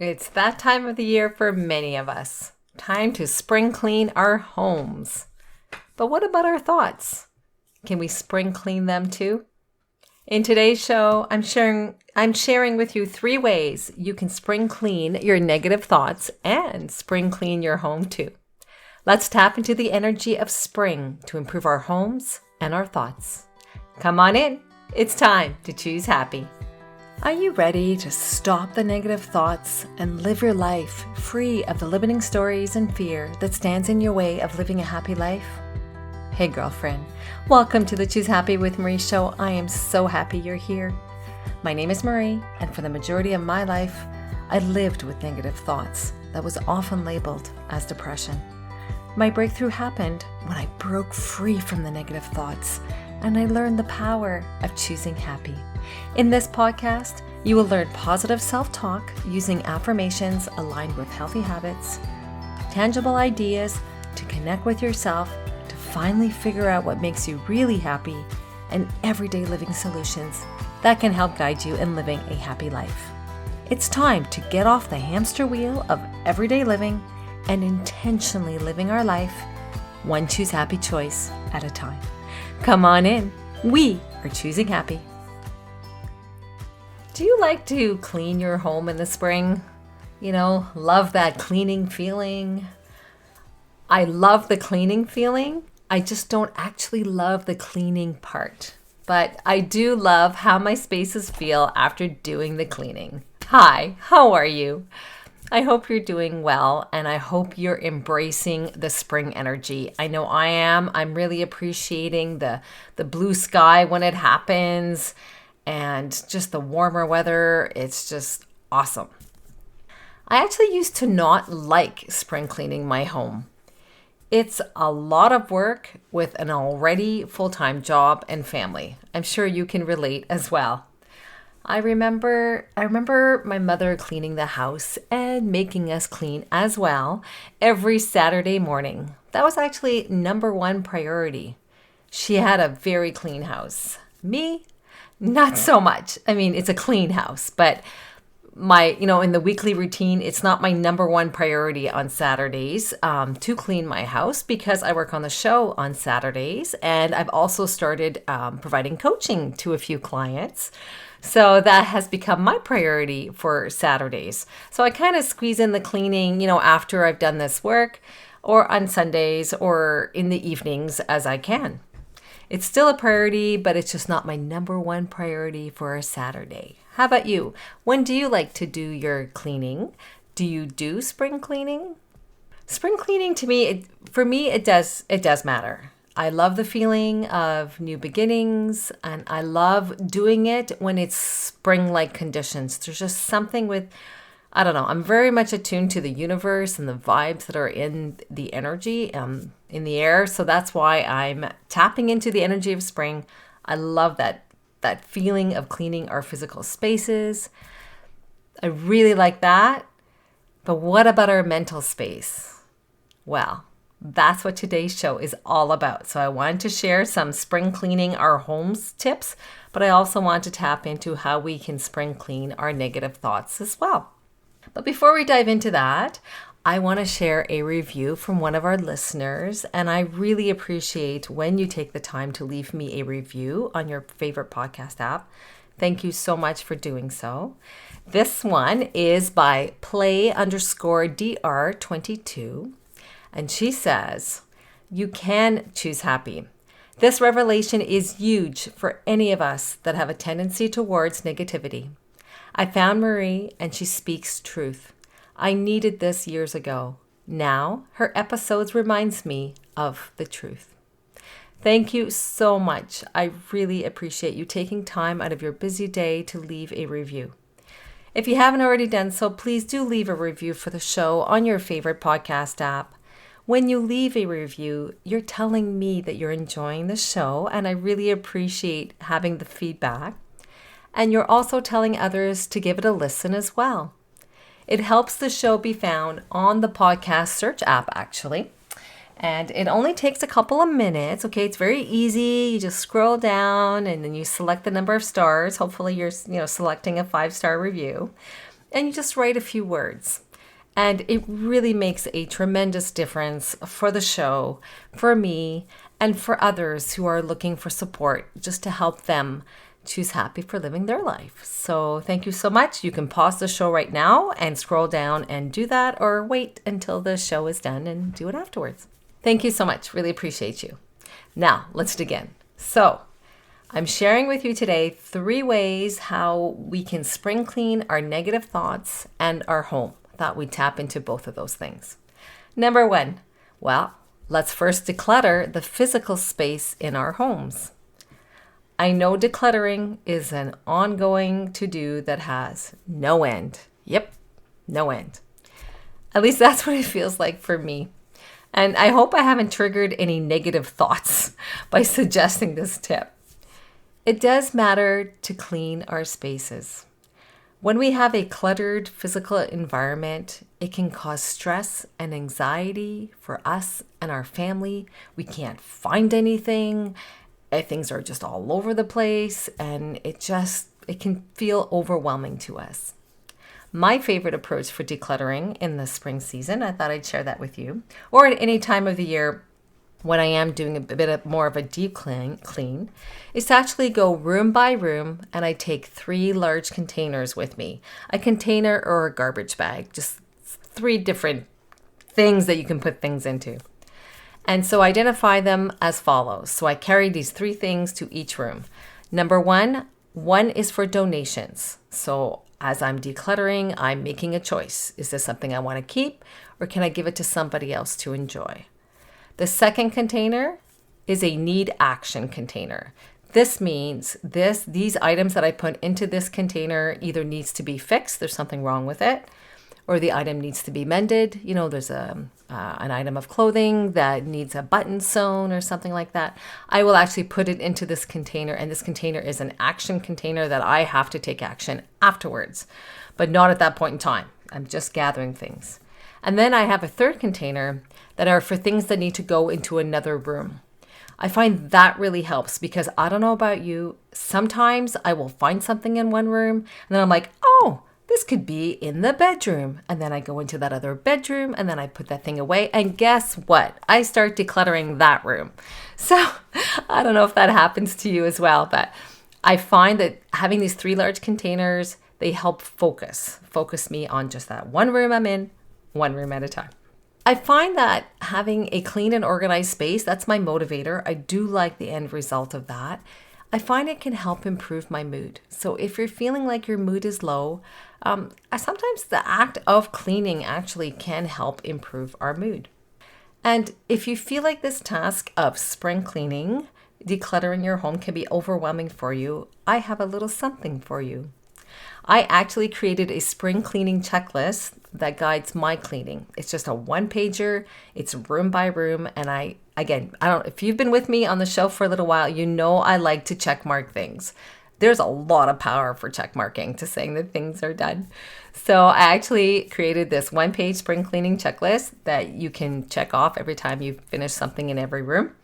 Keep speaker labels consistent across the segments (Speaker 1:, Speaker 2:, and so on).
Speaker 1: It's that time of the year for many of us. Time to spring clean our homes. But what about our thoughts? Can we spring clean them too? In today's show, I'm sharing with you 3 ways you can spring clean your negative thoughts and spring clean your home too. Let's tap into the energy of spring to improve our homes and our thoughts. Come on in. It's time to choose happy. Are you ready to stop the negative thoughts and live your life free of the limiting stories and fear that stands in your way of living a happy life? Hey girlfriend, welcome to the Choose Happy with Marie show. I am so happy you're here. My name is Marie, and for the majority of my life, I lived with negative thoughts that was often labeled as depression. My breakthrough happened when I broke free from the negative thoughts and I learned the power of choosing happy. In this podcast, you will learn positive self-talk using affirmations aligned with healthy habits, tangible ideas to connect with yourself, to finally figure out what makes you really happy, and everyday living solutions that can help guide you in living a happy life. It's time to get off the hamster wheel of everyday living and intentionally living our life, one choose happy choice at a time. Come on in. We are choosing happy. Do you like to clean your home in the spring? Love that cleaning feeling. I love the cleaning feeling. I just don't actually love the cleaning part. But I do love how my spaces feel after doing the cleaning. Hi, how are you? I hope you're doing well, and I hope you're embracing the spring energy. I know I am. I'm really appreciating the blue sky when it happens and just the warmer weather. It's just awesome. I actually used to not like spring cleaning my home. It's a lot of work with an already full-time job and family. I'm sure you can relate as well. I remember my mother cleaning the house and making us clean as well every Saturday morning. That was actually number 1 priority. She had a very clean house. Me, not so much. I mean, it's a clean house, but in the weekly routine, it's not my number 1 priority on Saturdays to clean my house because I work on the show on Saturdays, and I've also started providing coaching to a few clients. So that has become my priority for Saturdays. So I kind of squeeze in the cleaning, after I've done this work, or on Sundays or in the evenings as I can. It's still a priority, but it's just not my number 1 priority for a Saturday. How about you? When do you like to do your cleaning? Do you do spring cleaning? Spring cleaning to me, it does matter. I love the feeling of new beginnings, and I love doing it when it's spring-like conditions. There's just something with, I don't know, I'm very much attuned to the universe and the vibes that are in the energy, in the air. So that's why I'm tapping into the energy of spring. I love that feeling of cleaning our physical spaces. I really like that. But what about our mental space? Well, that's what today's show is all about. So I wanted to share some spring cleaning our homes tips, but I also want to tap into how we can spring clean our negative thoughts as well. But before we dive into that, I want to share a review from one of our listeners, and I really appreciate when you take the time to leave me a review on your favorite podcast app. Thank you so much for doing so. This one is by play_dr22. And she says, you can choose happy. This revelation is huge for any of us that have a tendency towards negativity. I found Marie and she speaks truth. I needed this years ago. Now her episodes reminds me of the truth. Thank you so much. I really appreciate you taking time out of your busy day to leave a review. If you haven't already done so, please do leave a review for the show on your favorite podcast app. When you leave a review, you're telling me that you're enjoying the show, and I really appreciate having the feedback. And you're also telling others to give it a listen as well. It helps the show be found on the podcast search app, actually. And it only takes a couple of minutes. Okay, it's very easy. You just scroll down and then you select the number of stars. Hopefully you're selecting a 5-star review. and you just write a few words. And it really makes a tremendous difference for the show, for me, and for others who are looking for support just to help them choose happy for living their life. So thank you so much. You can pause the show right now and scroll down and do that, or wait until the show is done and do it afterwards. Thank you so much. Really appreciate you. Now, let's dig in. So, I'm sharing with you today 3 ways how we can spring clean our negative thoughts and our home. Thought we'd tap into both of those things. Number 1, well, let's first declutter the physical space in our homes. I know decluttering is an ongoing to-do that has no end. Yep, no end. At least that's what it feels like for me. And I hope I haven't triggered any negative thoughts by suggesting this tip. It does matter to clean our spaces. When we have a cluttered physical environment, it can cause stress and anxiety for us and our family. We can't find anything. Things are just all over the place, and it can feel overwhelming to us. My favorite approach for decluttering in the spring season, I thought I'd share that with you, or at any time of the year when I am doing more of a deep clean, is to actually go room by room, and I take 3 large containers with me. A container or a garbage bag, just 3 different things that you can put things into. And so identify them as follows. So I carry these 3 things to each room. Number 1 is for donations. So as I'm decluttering, I'm making a choice. Is this something I want to keep, or can I give it to somebody else to enjoy? The second container is a need action container. This means these items that I put into this container either needs to be fixed, there's something wrong with it, or the item needs to be mended. You know, there's an item of clothing that needs a button sewn or something like that. I will actually put it into this container, and this container is an action container that I have to take action afterwards, but not at that point in time. I'm just gathering things. And then I have a third container that are for things that need to go into another room. I find that really helps because I don't know about you, sometimes I will find something in one room and then I'm like, oh, this could be in the bedroom. And then I go into that other bedroom and then I put that thing away. And guess what? I start decluttering that room. So I don't know if that happens to you as well, but I find that having these 3 large containers, they help focus me on just that one room I'm in, one room at a time. I find that having a clean and organized space, that's my motivator. I do like the end result of that. I find it can help improve my mood. So if you're feeling like your mood is low, sometimes the act of cleaning actually can help improve our mood. And if you feel like this task of spring cleaning, decluttering your home can be overwhelming for you, I have a little something for you. I actually created a spring cleaning checklist that guides my cleaning. It's just a 1-pager. It's room by room. And if you've been with me on the show for a little while, you know I like to check mark things. There's a lot of power for check marking to saying that things are done. So I actually created this 1-page spring cleaning checklist that you can check off every time you finish something in every room.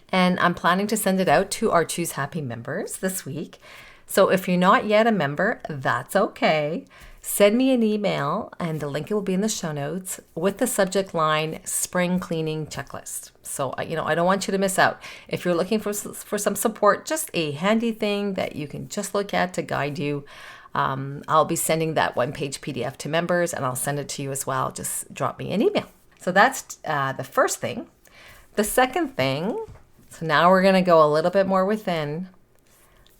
Speaker 1: And I'm planning to send it out to our Choose Happy members this week. So if you're not yet a member, that's okay. Send me an email, and the link will be in the show notes with the subject line Spring Cleaning Checklist. So, I don't want you to miss out. If you're looking for some support, just a handy thing that you can just look at to guide you, I'll be sending that 1-page PDF to members, and I'll send it to you as well. Just drop me an email. So that's the first thing. The second thing, so now we're going to go a little bit more within.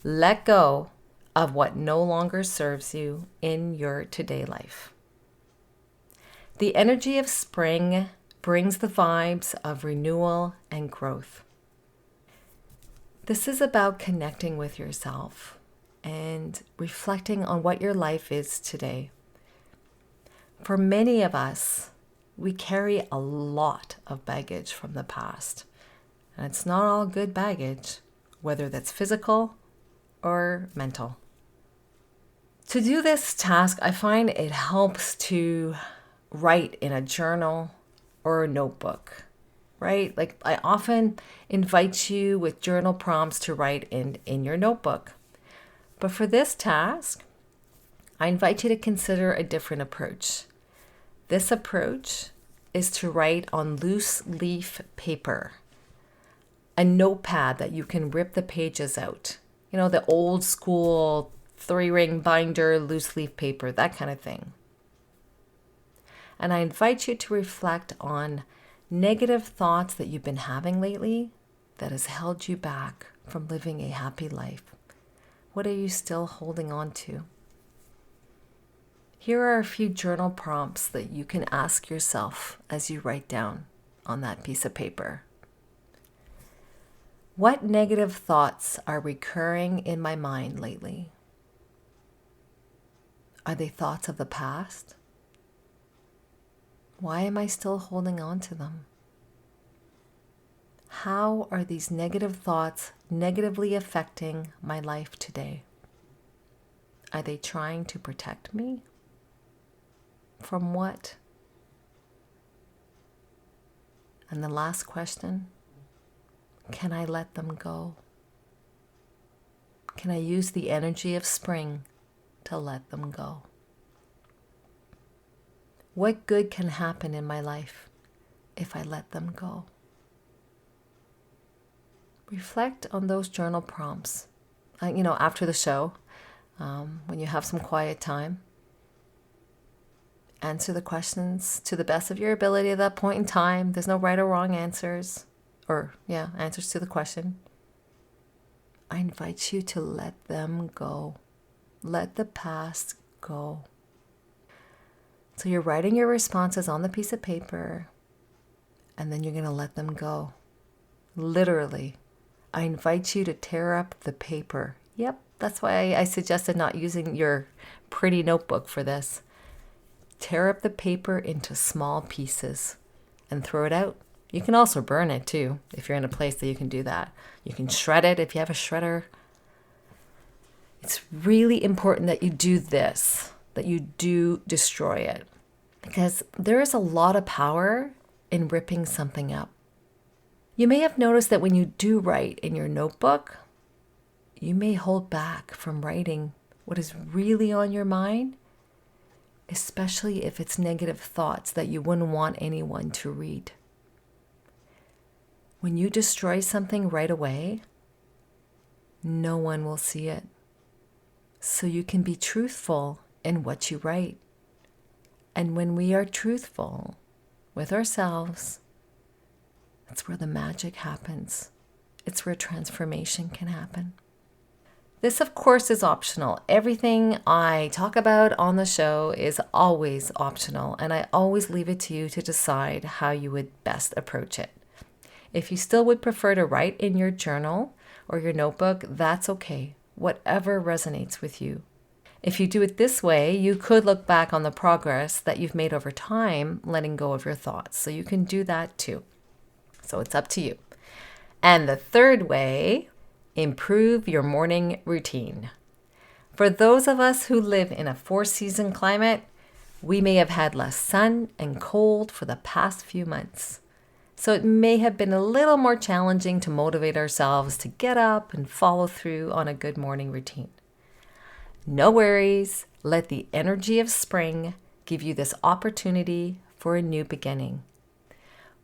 Speaker 1: Let go of what no longer serves you in your today life. The energy of spring brings the vibes of renewal and growth. This is about connecting with yourself and reflecting on what your life is today. For many of us, we carry a lot of baggage from the past. And it's not all good baggage, whether that's physical or mental. To do this task, I find it helps to write in a journal or a notebook, right? Like I often invite you with journal prompts to write in your notebook. But for this task, I invite you to consider a different approach. This approach is to write on loose leaf paper, a notepad that you can rip the pages out. You know, the old school 3-ring binder, loose leaf paper, that kind of thing. And I invite you to reflect on negative thoughts that you've been having lately that has held you back from living a happy life. What are you still holding on to? Here are a few journal prompts that you can ask yourself as you write down on that piece of paper. What negative thoughts are recurring in my mind lately? Are they thoughts of the past? Why am I still holding on to them? How are these negative thoughts negatively affecting my life today? Are they trying to protect me? From what? And the last question, can I let them go? Can I use the energy of spring to let them go? What good can happen in my life if I let them go? Reflect on those journal prompts. After the show, when you have some quiet time, answer the questions to the best of your ability at that point in time. There's no right or wrong answers. Answers to the question. I invite you to let them go. Let the past go. So you're writing your responses on the piece of paper, and then you're going to let them go. Literally. I invite you to tear up the paper. Yep, that's why I suggested not using your pretty notebook for this. Tear up the paper into small pieces and throw it out. You can also burn it too, if you're in a place that you can do that. You can shred it if you have a shredder. It's really important that you do this, that you do destroy it, because there is a lot of power in ripping something up. You may have noticed that when you do write in your notebook, you may hold back from writing what is really on your mind, especially if it's negative thoughts that you wouldn't want anyone to read. When you destroy something right away, no one will see it. So you can be truthful in what you write. And when we are truthful with ourselves, that's where the magic happens. It's where transformation can happen. This, of course, is optional. Everything I talk about on the show is always optional, and I always leave it to you to decide how you would best approach it. If you still would prefer to write in your journal or your notebook, that's okay. Whatever resonates with you. If you do it this way, you could look back on the progress that you've made over time, letting go of your thoughts. So you can do that too. So it's up to you. And the third way, improve your morning routine. For those of us who live in a 4-season climate, we may have had less sun and cold for the past few months. So it may have been a little more challenging to motivate ourselves to get up and follow through on a good morning routine. No worries. Let the energy of spring give you this opportunity for a new beginning.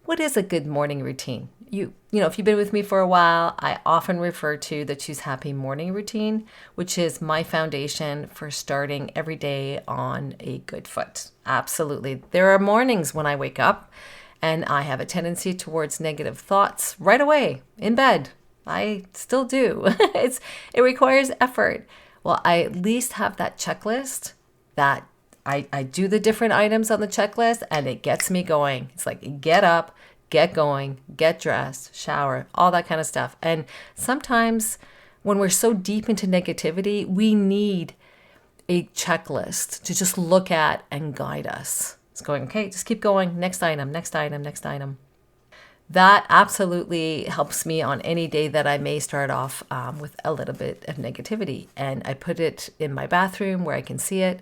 Speaker 1: What is a good morning routine? If you've been with me for a while, I often refer to the Choose Happy morning routine, which is my foundation for starting every day on a good foot. Absolutely. There are mornings when I wake up and I have a tendency towards negative thoughts right away in bed. I still do. It requires effort. Well, I at least have that checklist that I do the different items on the checklist and it gets me going. It's like get up, get going, get dressed, shower, all that kind of stuff. And sometimes when we're so deep into negativity, we need a checklist to just look at and guide us. It's going, okay, just keep going. Next item, next item, next item. That absolutely helps me on any day that I may start off with a little bit of negativity. And I put it in my bathroom where I can see it.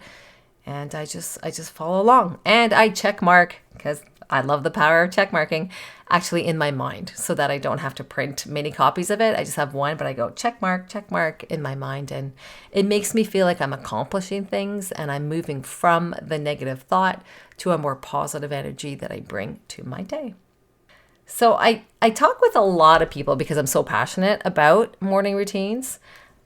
Speaker 1: And I just follow along. And I check mark, because I love the power of check marking, actually in my mind, so that I don't have to print many copies of it. I just have one, but I go check mark in my mind. And it makes me feel like I'm accomplishing things and I'm moving from the negative thought to a more positive energy that I bring to my day. So I talk with a lot of people because I'm so passionate about morning routines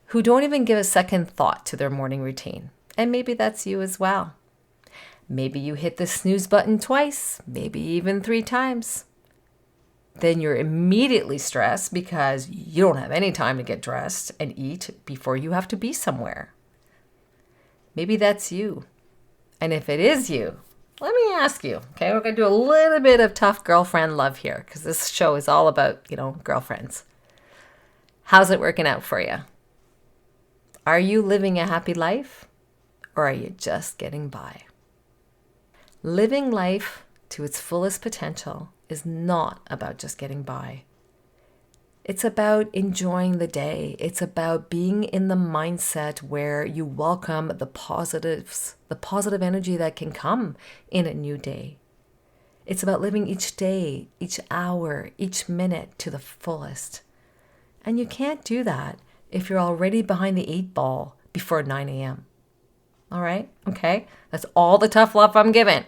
Speaker 1: who don't even give a second thought to their morning routine. And maybe that's you as well. Maybe you hit the snooze button twice, maybe even 3 times. Then you're immediately stressed because you don't have any time to get dressed and eat before you have to be somewhere. Maybe that's you. And if it is you, let me ask you, okay, we're going to do a little bit of tough girlfriend love here because this show is all about, girlfriends. How's it working out for you? Are you living a happy life or are you just getting by? Living life to its fullest potential is not about just getting by. It's about enjoying the day. It's about being in the mindset where you welcome the positives, the positive energy that can come in a new day. It's about living each day, each hour, each minute to the fullest. And you can't do that if you're already behind the 8 ball before 9 a.m. All right? Okay? That's all the tough love I'm giving.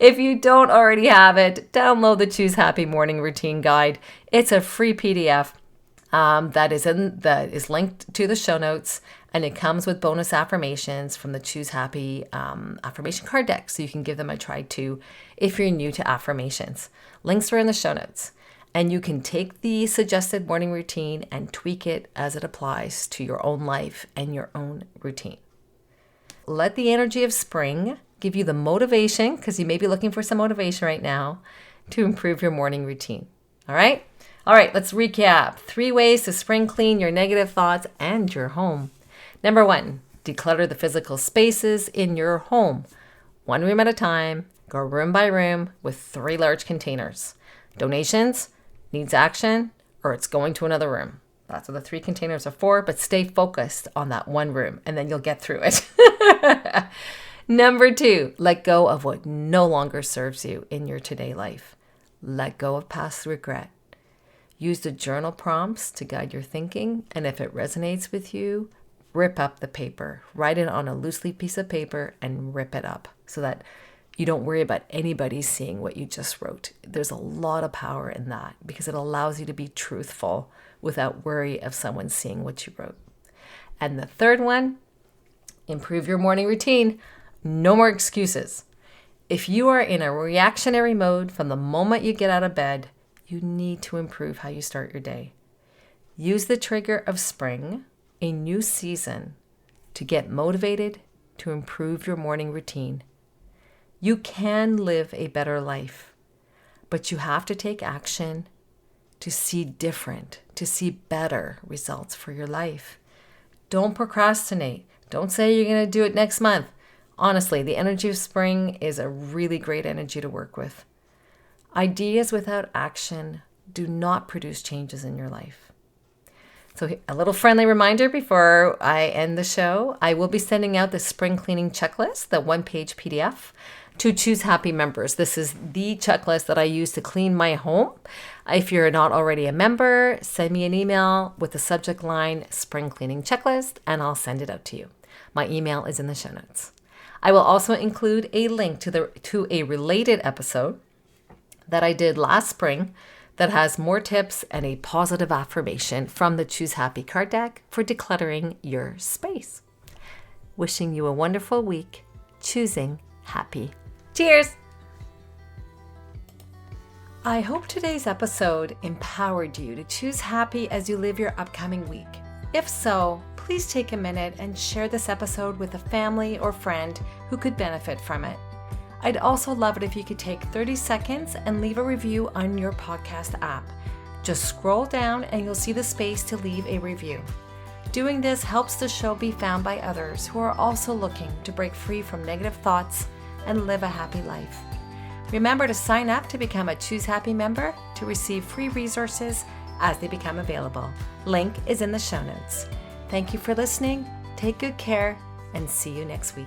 Speaker 1: If you don't already have it, download the Choose Happy Morning Routine Guide. It's a free PDF that is linked to the show notes, and it comes with bonus affirmations from the Choose Happy affirmation card deck, so you can give them a try too if you're new to affirmations. Links are in the show notes, and you can take the suggested morning routine and tweak it as it applies to your own life and your own routine. Let the energy of spring give you the motivation, because you may be looking for some motivation right now, to improve your morning routine. All right? All right, let's recap. 3 ways to spring clean your negative thoughts and your home. Number 1, declutter the physical spaces in your home. 1 room at a time. Go room by room with 3 large containers. Donations, needs action, or it's going to another room. That's what the 3 containers are for, but stay focused on that 1 room and then you'll get through it. Number 2, let go of what no longer serves you in your today life. Let go of past regret. Use the journal prompts to guide your thinking, and if it resonates with you, rip up the paper. Write it on a loose leaf piece of paper and rip it up so that you don't worry about anybody seeing what you just wrote. There's a lot of power in that because it allows you to be truthful without worry of someone seeing what you wrote. And the third one, improve your morning routine. No more excuses. If you are in a reactionary mode from the moment you get out of bed, you need to improve how you start your day. Use the trigger of spring, a new season, to get motivated to improve your morning routine. You can live a better life, but you have to take action to see different, to see better results for your life. Don't procrastinate. Don't say you're going to do it next month. Honestly, the energy of spring is a really great energy to work with. Ideas without action do not produce changes in your life. So a little friendly reminder before I end the show, I will be sending out the spring cleaning checklist, the 1-page PDF, to Choose Happy members. This is the checklist that I use to clean my home. If you're not already a member, send me an email with the subject line spring cleaning checklist and I'll send it out to you. My email is in the show notes. I will also include a link to a related episode that I did last spring that has more tips and a positive affirmation from the Choose Happy card deck for decluttering your space. Wishing you a wonderful week, choosing happy. Cheers! I hope today's episode empowered you to choose happy as you live your upcoming week. If so, please take a minute and share this episode with a family or friend who could benefit from it. I'd also love it if you could take 30 seconds and leave a review on your podcast app. Just scroll down and you'll see the space to leave a review. Doing this helps the show be found by others who are also looking to break free from negative thoughts and live a happy life. Remember to sign up to become a Choose Happy member to receive free resources as they become available. Link is in the show notes. Thank you for listening. Take good care and see you next week.